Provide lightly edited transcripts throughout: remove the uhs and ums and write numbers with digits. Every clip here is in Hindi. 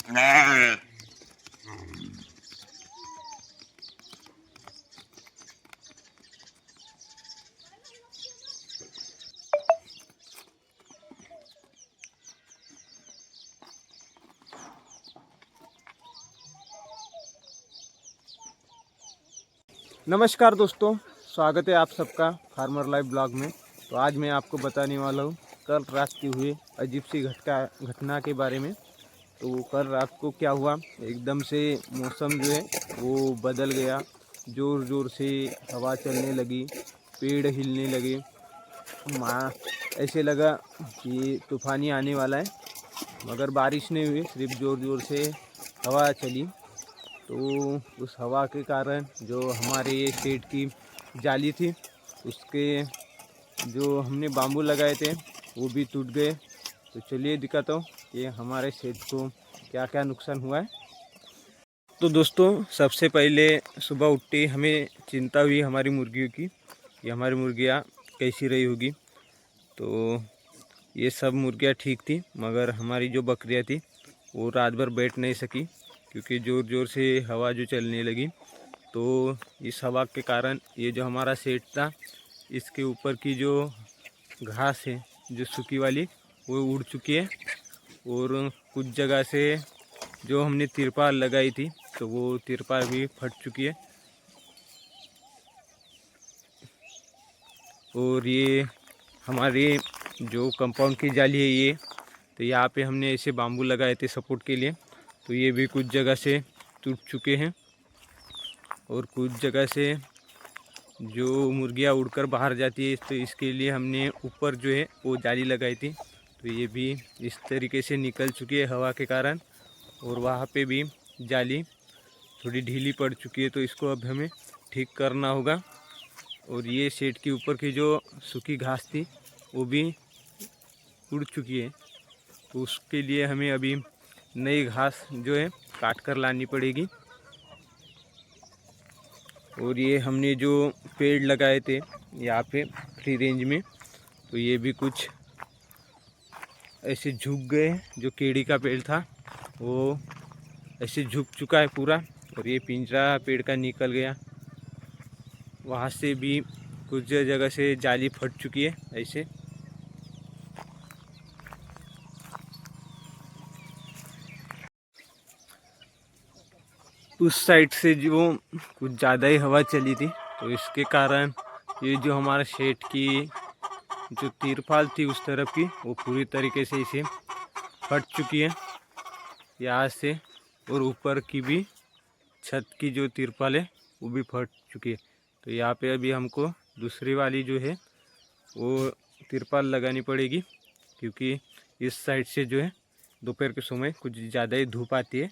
नमस्कार दोस्तों, स्वागत है आप सबका फार्मर लाइफ ब्लॉग में। तो आज मैं आपको बताने वाला हूँ कल रात की हुई अजीब सी घटना के बारे में। तो कल रात को क्या हुआ, एकदम से मौसम जो है वो बदल गया। ज़ोर ज़ोर से हवा चलने लगी, पेड़ हिलने लगे। ऐसे लगा कि तूफानी आने वाला है, मगर बारिश नहीं हुई, सिर्फ ज़ोर ज़ोर से हवा चली। तो उस हवा के कारण जो हमारे ये शेड की जाली थी, उसके जो हमने बाम्बू लगाए थे वो भी टूट गए। तो चलिए दिखाता हूँ कि हमारे शेड को क्या क्या नुकसान हुआ है। तो दोस्तों, सबसे पहले सुबह उठते ही हमें चिंता हुई हमारी मुर्गियों की कि हमारी मुर्गियाँ कैसी रही होगी। तो ये सब मुर्गियाँ ठीक थी, मगर हमारी जो बकरियाँ थी वो रात भर बैठ नहीं सकी, क्योंकि ज़ोर ज़ोर से हवा जो चलने लगी। तो इस हवा के कारण ये जो हमारा सेट था, इसके ऊपर की जो घास है जो सूखी वाली, वो उड़ चुकी है। और कुछ जगह से जो हमने तिरपाल लगाई थी, तो वो तिरपाल भी फट चुकी है। और ये हमारे जो कंपाउंड की जाली है ये, तो यहाँ पे हमने ऐसे बाम्बू लगाए थे सपोर्ट के लिए, तो ये भी कुछ जगह से टूट चुके हैं। और कुछ जगह से जो मुर्गियाँ उड़कर बाहर जाती है, तो इसके लिए हमने ऊपर जो है वो जाली लगाई थी, तो ये भी इस तरीके से निकल चुकी है हवा के कारण। और वहाँ पे भी जाली थोड़ी ढीली पड़ चुकी है, तो इसको अब हमें ठीक करना होगा। और ये शेड के ऊपर की जो सूखी घास थी वो भी उड़ चुकी है, तो उसके लिए हमें अभी नई घास जो है काट कर लानी पड़ेगी। और ये हमने जो पेड़ लगाए थे यहाँ पे फ्री रेंज में, तो ये भी कुछ ऐसे झुक गए। जो केड़ी का पेड़ था वो ऐसे झुक चुका है पूरा। और ये पिंजरा पेड़ का निकल गया, वहाँ से भी कुछ जगह से जाली फट चुकी है ऐसे। उस साइड से जो कुछ ज़्यादा ही हवा चली थी, तो इसके कारण ये जो हमारा शेड की जो तिरपाल थी उस तरफ की, वो पूरी तरीके से इसे फट चुकी है यहाँ से। और ऊपर की भी छत की जो तिरपाल है वो भी फट चुकी है। तो यहाँ पे अभी हमको दूसरी वाली जो है वो तिरपाल लगानी पड़ेगी, क्योंकि इस साइड से जो है दोपहर के समय कुछ ज़्यादा ही धूप आती है।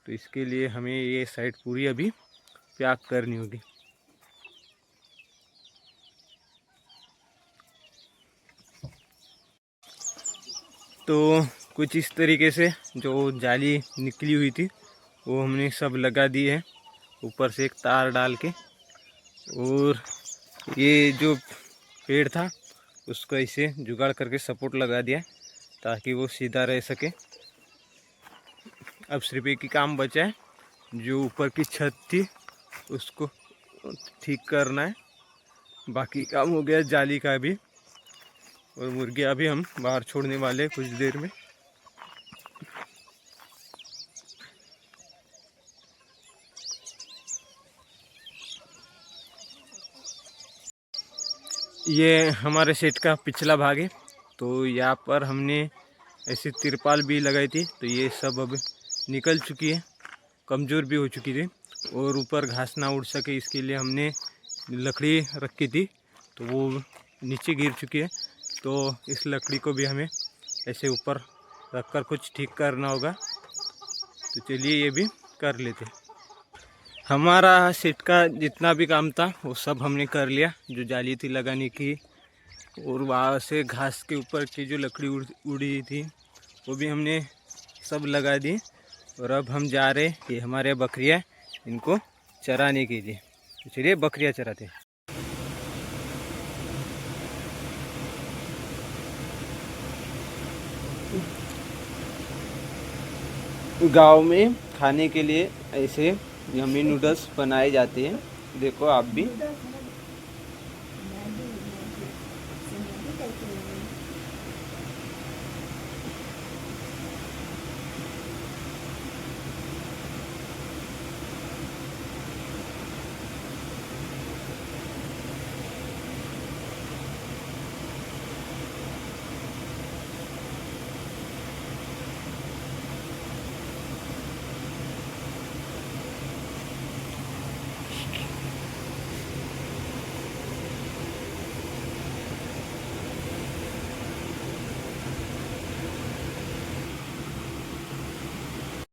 तो इसके लिए हमें ये साइड पूरी अभी पैक करनी होगी। तो कुछ इस तरीके से जो जाली निकली हुई थी वो हमने सब लगा दी है, ऊपर से एक तार डाल के। और ये जो पेड़ था उसको ऐसे जुगाड़ करके सपोर्ट लगा दिया ताकि वो सीधा रह सके। अब सिर्फ एक ही काम बचा है, जो ऊपर की छत थी उसको ठीक करना है, बाकी काम हो गया जाली का भी। और मुर्गियाँ अभी हम बाहर छोड़ने वाले हैं कुछ देर में। ये हमारे सेट का पिछला भाग है, तो यहाँ पर हमने ऐसी तिरपाल भी लगाई थी, तो ये सब अब निकल चुकी है, कमज़ोर भी हो चुकी थी। और ऊपर घास ना उड़ सके इसके लिए हमने लकड़ी रखी थी, तो वो नीचे गिर चुकी है। तो इस लकड़ी को भी हमें ऐसे ऊपर रखकर कुछ ठीक करना होगा। तो चलिए ये भी कर लेते हैं। हमारा सेट का जितना भी काम था वो सब हमने कर लिया, जो जाली थी लगाने की, और वहाँ से घास के ऊपर की जो लकड़ी उड़ी थी वो भी हमने सब लगा दी। और अब हम जा रहे, ये हमारे बकरियाँ, इनको चराने के लिए। तो चलिए बकरियाँ चराते हैं। गांव में खाने के लिए ऐसे यम्मी नूडल्स बनाए जाते हैं। देखो आप भी।